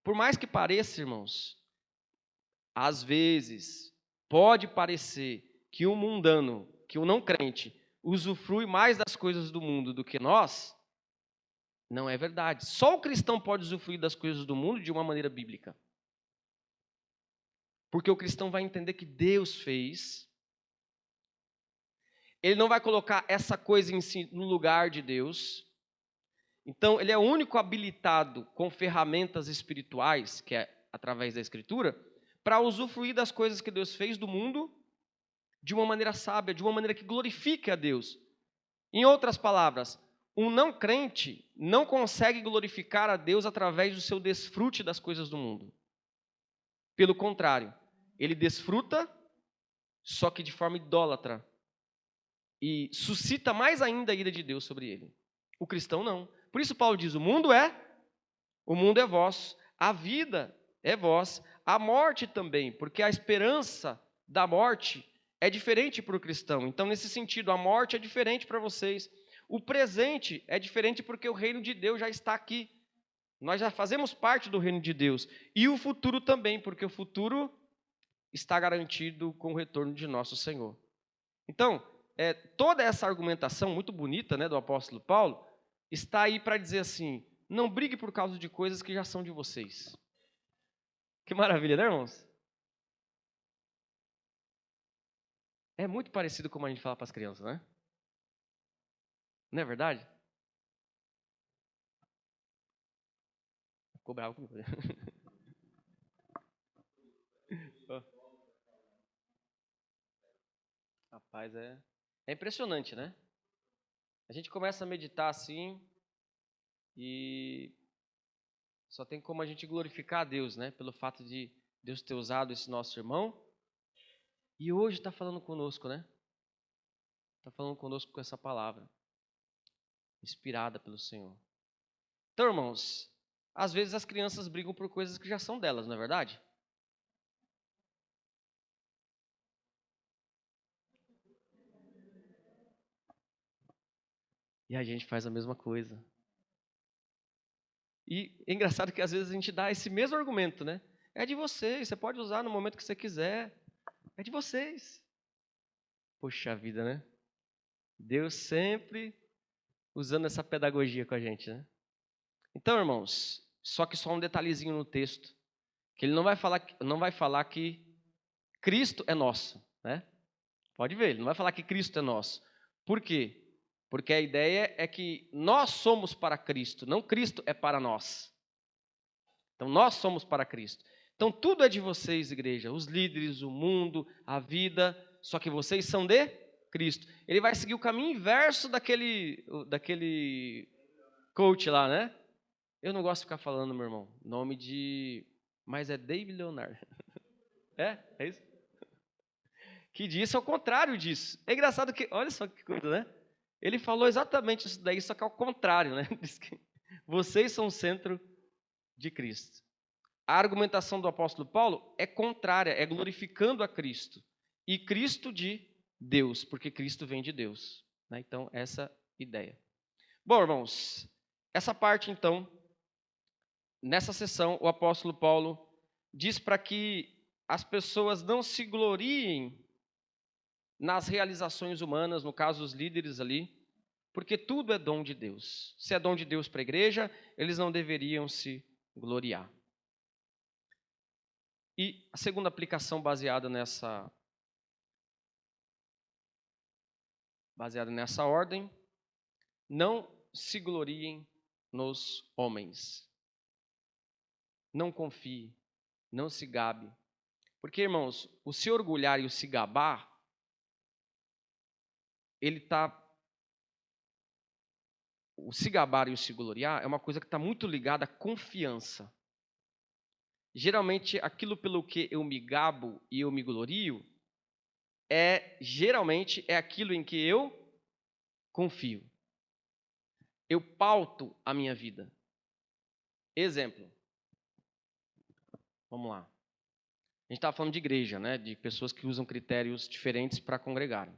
Por mais que pareça, irmãos, às vezes pode parecer que o mundano, que o não crente, usufrui mais das coisas do mundo do que nós, não é verdade. Só o cristão pode usufruir das coisas do mundo de uma maneira bíblica. Porque o cristão vai entender que Deus fez. Ele não vai colocar essa coisa em si no lugar de Deus. Então, ele é o único habilitado com ferramentas espirituais, que é através da Escritura, para usufruir das coisas que Deus fez do mundo de uma maneira sábia, de uma maneira que glorifique a Deus. Em outras palavras, um não crente não consegue glorificar a Deus através do seu desfrute das coisas do mundo. Pelo contrário, ele desfruta, só que de forma idólatra. E suscita mais ainda a ira de Deus sobre ele. O cristão não. Por isso Paulo diz, o mundo é vosso, a vida é vossa, a morte também, porque a esperança da morte é diferente para o cristão. Então, nesse sentido, a morte é diferente para vocês. O presente é diferente porque o reino de Deus já está aqui. Nós já fazemos parte do reino de Deus. E o futuro também, porque o futuro está garantido com o retorno de nosso Senhor. Então, toda essa argumentação muito bonita, né, do apóstolo Paulo, está aí para dizer assim, não brigue por causa de coisas que já são de vocês. Que maravilha, né, irmãos? É muito parecido com como a gente fala para as crianças, né? Não é verdade? Ficou bravo comigo. Rapaz, é impressionante, né? A gente começa a meditar assim e só tem como a gente glorificar a Deus, né? Pelo fato de Deus ter usado esse nosso irmão. E hoje está falando conosco, né? Está falando conosco com essa palavra, inspirada pelo Senhor. Então, irmãos, às vezes as crianças brigam por coisas que já são delas, não é verdade? E a gente faz a mesma coisa. E é engraçado que às vezes a gente dá esse mesmo argumento, né? É de vocês, você pode usar no momento que você quiser. É de vocês. Poxa vida, né? Deus sempre usando essa pedagogia com a gente, né? Então, irmãos, só que só um detalhezinho no texto, que ele não vai falar que Cristo é nosso, né? Pode ver, ele não vai falar que Cristo é nosso. Por quê? Porque a ideia é que nós somos para Cristo, não Cristo é para nós. Então, nós somos para Cristo. Então, tudo é de vocês, igreja. Os líderes, o mundo, a vida. Só que vocês são de Cristo. Ele vai seguir o caminho inverso daquele coach lá, né? Eu não gosto de ficar falando, meu irmão. Nome de... Mas é David Leonard. É isso? Que disse ao contrário disso. É engraçado que... Olha só que coisa, né? Ele falou exatamente isso daí, só que ao contrário, né? Diz que vocês são o centro de Cristo. A argumentação do apóstolo Paulo é contrária, é glorificando a Cristo. E Cristo de Deus, porque Cristo vem de Deus. Né? Então, essa ideia. Bom, irmãos, essa parte, então, nessa sessão, o apóstolo Paulo diz para que as pessoas não se gloriem nas realizações humanas, no caso os líderes ali, porque tudo é dom de Deus. Se é dom de Deus para a igreja, eles não deveriam se gloriar. E a segunda aplicação baseada nessa ordem, não se gloriem nos homens. Não confie, não se gabe. Porque, irmãos, o se orgulhar e o se gabar, o se gabar e o se gloriar é uma coisa que está muito ligada à confiança. Geralmente, aquilo pelo que eu me gabo e eu me glorio, geralmente é aquilo em que eu confio. Eu pauto a minha vida. Exemplo. Vamos lá. A gente estava falando de igreja, né? De pessoas que usam critérios diferentes para congregarem.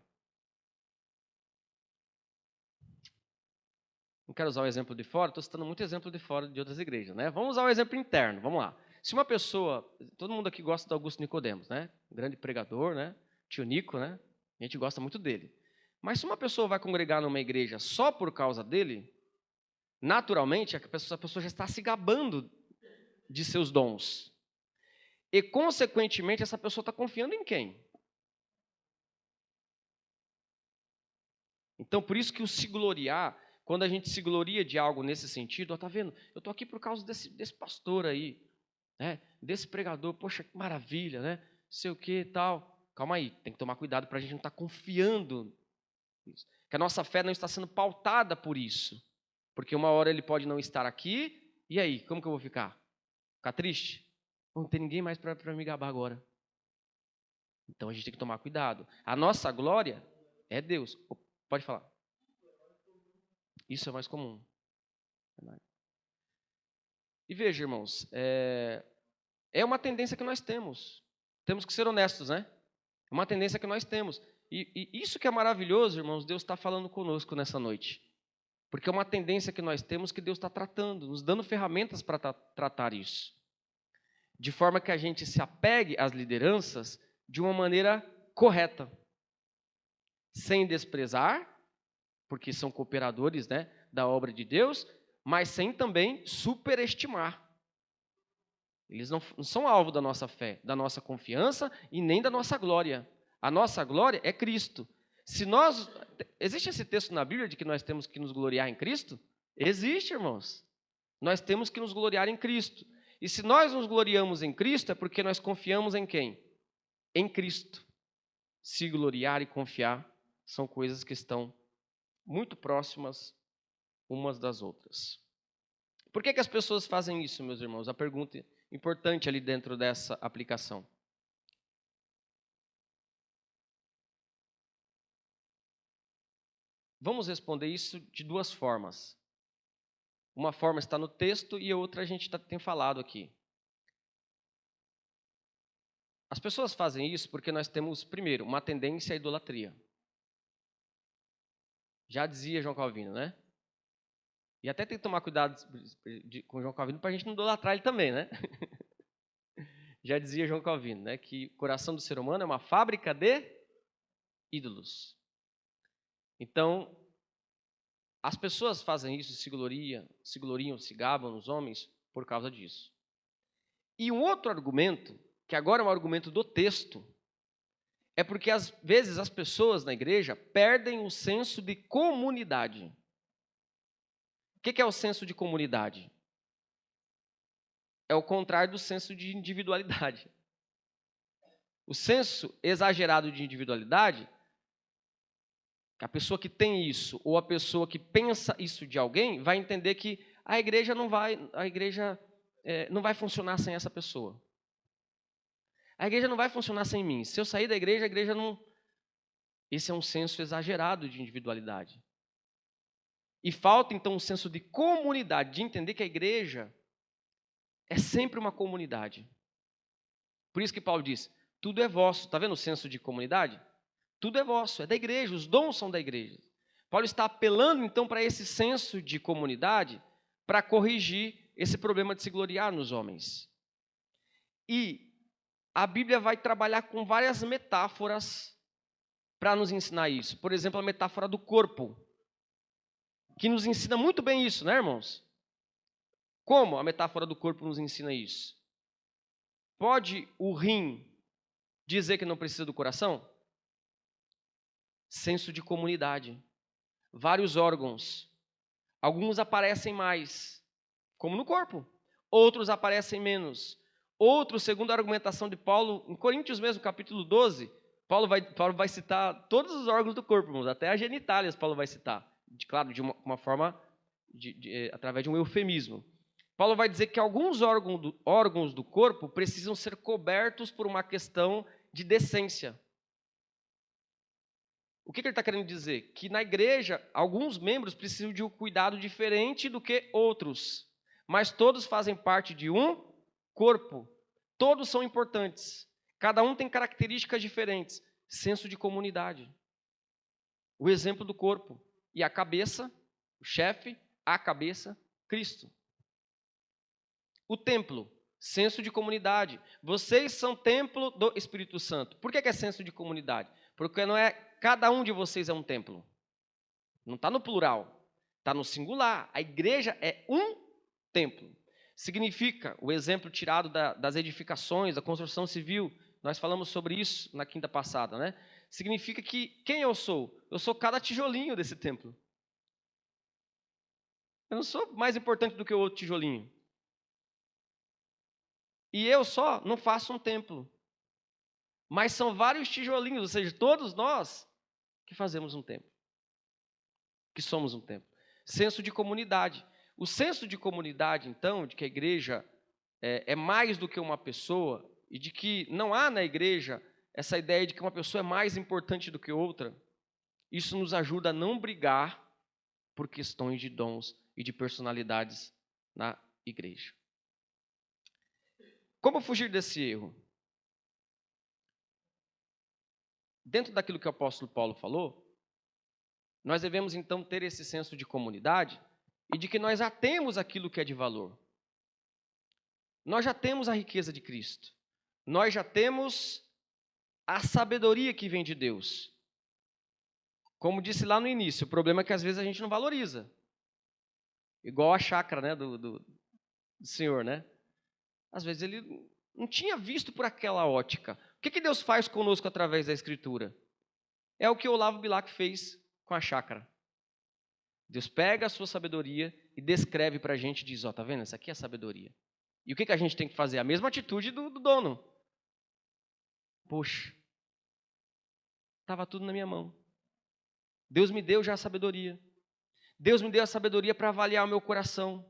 Não quero usar o exemplo de fora, estou citando muito exemplo de fora de outras igrejas, né? Vamos usar o exemplo interno, vamos lá. Se uma pessoa, todo mundo aqui gosta do Augusto Nicodemos, né? Grande pregador, né? Tio Nico, né? A gente gosta muito dele. Mas se uma pessoa vai congregar numa igreja só por causa dele, naturalmente a pessoa já está se gabando de seus dons. E, consequentemente, essa pessoa está confiando em quem? Então, por isso que o se gloriar, quando a gente se gloria de algo nesse sentido, tá vendo? Eu estou aqui por causa desse pastor aí, né? Desse pregador, poxa, que maravilha, né? Sei o que tal. Calma aí, tem que tomar cuidado para a gente não estar confiando nisso. Que a nossa fé não está sendo pautada por isso. Porque uma hora ele pode não estar aqui, e aí, como que eu vou ficar? Ficar triste? Não tem ninguém mais para me gabar agora. Então a gente tem que tomar cuidado. A nossa glória é Deus. Pode falar. Isso é mais comum. E veja, irmãos, é uma tendência que nós temos. Temos que ser honestos, né? É uma tendência que nós temos. E isso que é maravilhoso, irmãos, Deus está falando conosco nessa noite. Porque é uma tendência que nós temos que Deus está tratando, nos dando ferramentas para tratar isso. De forma que a gente se apegue às lideranças de uma maneira correta. Sem desprezar, porque são cooperadores, né, da obra de Deus, mas sem também superestimar. Eles não são alvo da nossa fé, da nossa confiança e nem da nossa glória. A nossa glória é Cristo. Existe esse texto na Bíblia de que nós temos que nos gloriar em Cristo? Existe, irmãos. Nós temos que nos gloriar em Cristo. E se nós nos gloriamos em Cristo, é porque nós confiamos em quem? Em Cristo. Se gloriar e confiar são coisas que estão muito próximas umas das outras. Por que as pessoas fazem isso, meus irmãos? A pergunta importante ali dentro dessa aplicação. Vamos responder isso de duas formas. Uma forma está no texto e a outra a gente tem falado aqui. As pessoas fazem isso porque nós temos, primeiro, uma tendência à idolatria. Já dizia João Calvino, né? E até tem que tomar cuidado com João Calvino para a gente não idolatrar ele também, né? Já dizia João Calvino, né? Que o coração do ser humano é uma fábrica de ídolos. Então, as pessoas fazem isso, se gloriam, se gabam nos homens por causa disso. E um outro argumento, que agora é um argumento do texto, é porque às vezes as pessoas na igreja perdem o senso de comunidade. O que é o senso de comunidade? É o contrário do senso de individualidade. O senso exagerado de individualidade, a pessoa que tem isso, ou a pessoa que pensa isso de alguém, vai entender que a igreja não vai funcionar sem essa pessoa. A igreja não vai funcionar sem mim. Se eu sair da igreja, a igreja não... Esse é um senso exagerado de individualidade. E falta, então, um senso de comunidade, de entender que a igreja é sempre uma comunidade. Por isso que Paulo diz, tudo é vosso. Está vendo o senso de comunidade? Tudo é vosso, é da igreja, os dons são da igreja. Paulo está apelando, então, para esse senso de comunidade para corrigir esse problema de se gloriar nos homens. E a Bíblia vai trabalhar com várias metáforas para nos ensinar isso. Por exemplo, a metáfora do corpo, que nos ensina muito bem isso, né, irmãos? Como a metáfora do corpo nos ensina isso? Pode o rim dizer que não precisa do coração? Senso de comunidade. Vários órgãos. Alguns aparecem mais, como no corpo. Outros aparecem menos. Outros, segundo a argumentação de Paulo, em Coríntios mesmo, capítulo 12, Paulo vai citar todos os órgãos do corpo, irmãos, até as genitálias Paulo vai citar. Claro, de uma forma, através de um eufemismo. Paulo vai dizer que alguns órgãos do corpo precisam ser cobertos por uma questão de decência. O que ele está querendo dizer? Que na igreja, alguns membros precisam de um cuidado diferente do que outros, mas todos fazem parte de um corpo. Todos são importantes. Cada um tem características diferentes. Senso de comunidade. O exemplo do corpo. E a cabeça, o chefe, a cabeça, Cristo. O templo, senso de comunidade. Vocês são templo do Espírito Santo. Por que é senso de comunidade? Porque não é cada um de vocês é um templo. Não está no plural, está no singular. A igreja é um templo. Significa, o exemplo tirado das edificações, da construção civil, nós falamos sobre isso na quinta passada, né? Significa que quem eu sou? Eu sou cada tijolinho desse templo. Eu não sou mais importante do que o outro tijolinho. E eu só não faço um templo. Mas são vários tijolinhos, ou seja, todos nós que fazemos um templo. Que somos um templo. Senso de comunidade. O senso de comunidade, então, de que a igreja é mais do que uma pessoa e de que não há na igreja essa ideia de que uma pessoa é mais importante do que outra, isso nos ajuda a não brigar por questões de dons e de personalidades na igreja. Como fugir desse erro? Dentro daquilo que o apóstolo Paulo falou, nós devemos então ter esse senso de comunidade e de que nós já temos aquilo que é de valor. Nós já temos a riqueza de Cristo. Nós já temos a sabedoria que vem de Deus. Como disse lá no início, o problema é que às vezes a gente não valoriza. Igual a chácara, né, do Senhor, né? Às vezes ele não tinha visto por aquela ótica. O que Deus faz conosco através da Escritura? É o que Olavo Bilac fez com a chácara. Deus pega a sua sabedoria e descreve para a gente e diz, tá vendo? Essa aqui é a sabedoria. E o que a gente tem que fazer? A mesma atitude do dono. Poxa, estava tudo na minha mão. Deus me deu já a sabedoria. Deus me deu a sabedoria para avaliar o meu coração.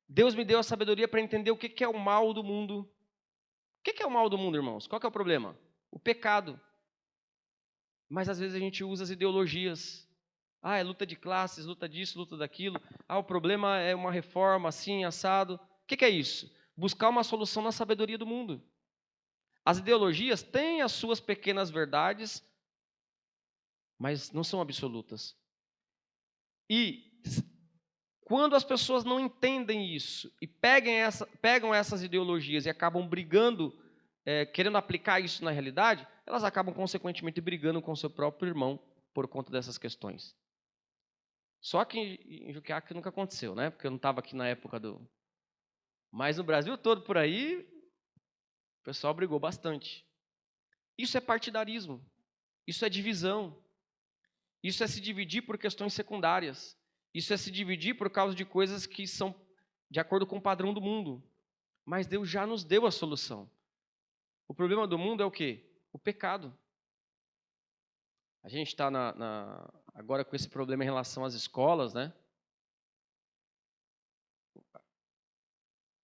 Deus me deu a sabedoria para entender o que é o mal do mundo. O que é o mal do mundo, irmãos? Qual que é o problema? O pecado. Mas às vezes a gente usa as ideologias. É luta de classes, luta disso, luta daquilo. O problema é uma reforma assim, assado. O que é isso? Buscar uma solução na sabedoria do mundo. As ideologias têm as suas pequenas verdades, mas não são absolutas. E quando as pessoas não entendem isso e pegam essas ideologias e acabam brigando, querendo aplicar isso na realidade, elas acabam consequentemente brigando com seu próprio irmão por conta dessas questões. Só que em Juquiaca nunca aconteceu, né? Porque eu não estava aqui na época do... Mas no Brasil todo por aí, o pessoal brigou bastante. Isso é partidarismo. Isso é divisão. Isso é se dividir por questões secundárias. Isso é se dividir por causa de coisas que são de acordo com o padrão do mundo. Mas Deus já nos deu a solução. O problema do mundo é o quê? O pecado. A gente está agora com esse problema em relação às escolas, né?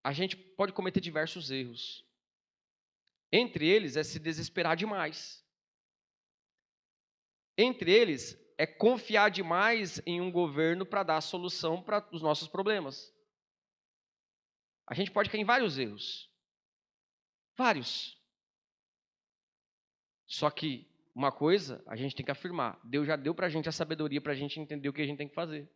A gente pode cometer diversos erros. Entre eles é se desesperar demais. Entre eles é confiar demais em um governo para dar a solução para os nossos problemas. A gente pode cair em vários erros. Vários. Só que uma coisa a gente tem que afirmar. Deus já deu para a gente a sabedoria para a gente entender o que a gente tem que fazer.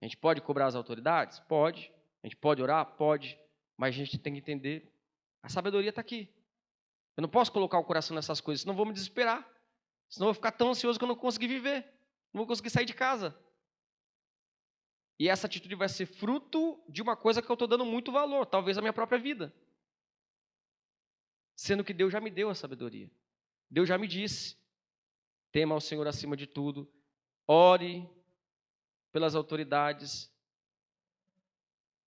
A gente pode cobrar as autoridades? Pode. A gente pode orar? Pode. Mas a gente tem que entender, a sabedoria está aqui. Eu não posso colocar o coração nessas coisas, senão vou me desesperar. Senão vou ficar tão ansioso que eu não vou conseguir viver. Não vou conseguir sair de casa. E essa atitude vai ser fruto de uma coisa que eu estou dando muito valor, talvez a minha própria vida. Sendo que Deus já me deu a sabedoria. Deus já me disse, tema ao Senhor acima de tudo, ore pelas autoridades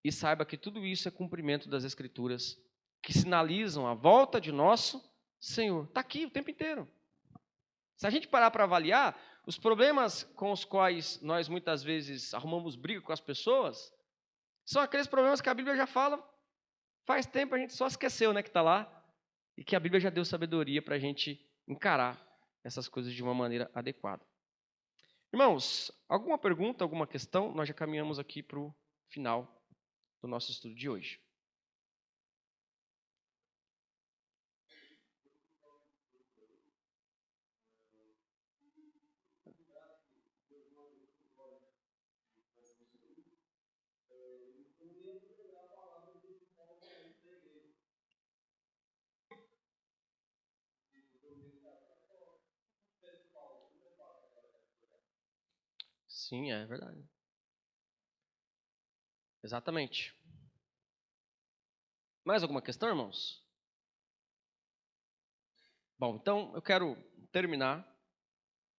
e saiba que tudo isso é cumprimento das Escrituras, que sinalizam a volta de nosso Senhor. Está aqui o tempo inteiro. Se a gente parar para avaliar, os problemas com os quais nós muitas vezes arrumamos briga com as pessoas, são aqueles problemas que a Bíblia já fala, faz tempo a gente só esqueceu, né, que está lá, e que a Bíblia já deu sabedoria para a gente encarar essas coisas de uma maneira adequada. Irmãos, alguma pergunta, alguma questão? Nós já caminhamos aqui para o final do nosso estudo de hoje. Sim, é verdade. Exatamente. Mais alguma questão, irmãos? Bom, então eu quero terminar.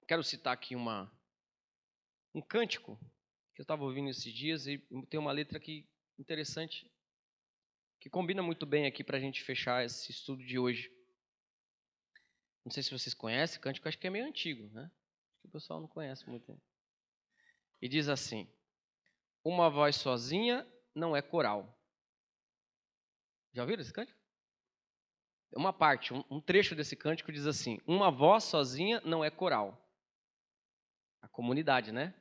Quero citar aqui um cântico que eu estava ouvindo esses dias e tem uma letra aqui interessante que combina muito bem aqui para a gente fechar esse estudo de hoje. Não sei se vocês conhecem, cântico acho que é meio antigo, né? O pessoal não conhece muito. E diz assim: uma voz sozinha não é coral. Já ouviram esse cântico? Uma parte, um trecho desse cântico diz assim: uma voz sozinha não é coral. A comunidade, né?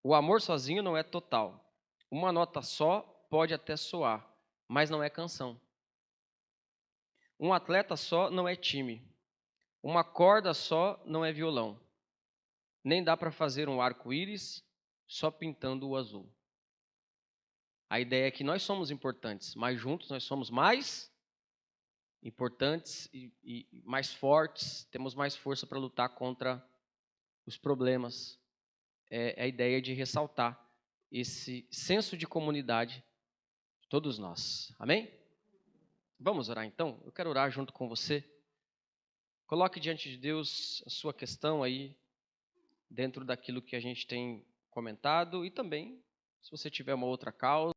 O amor sozinho não é total. Uma nota só pode até soar, mas não é canção. Um atleta só não é time. Uma corda só não é violão. Nem dá para fazer um arco-íris só pintando o azul. A ideia é que nós somos importantes, mas juntos nós somos mais importantes e mais fortes, temos mais força para lutar contra os problemas. É a ideia de ressaltar esse senso de comunidade de todos nós. Amém? Vamos orar então? Eu quero orar junto com você. Coloque diante de Deus a sua questão aí, dentro daquilo que a gente tem comentado, e também, se você tiver uma outra causa,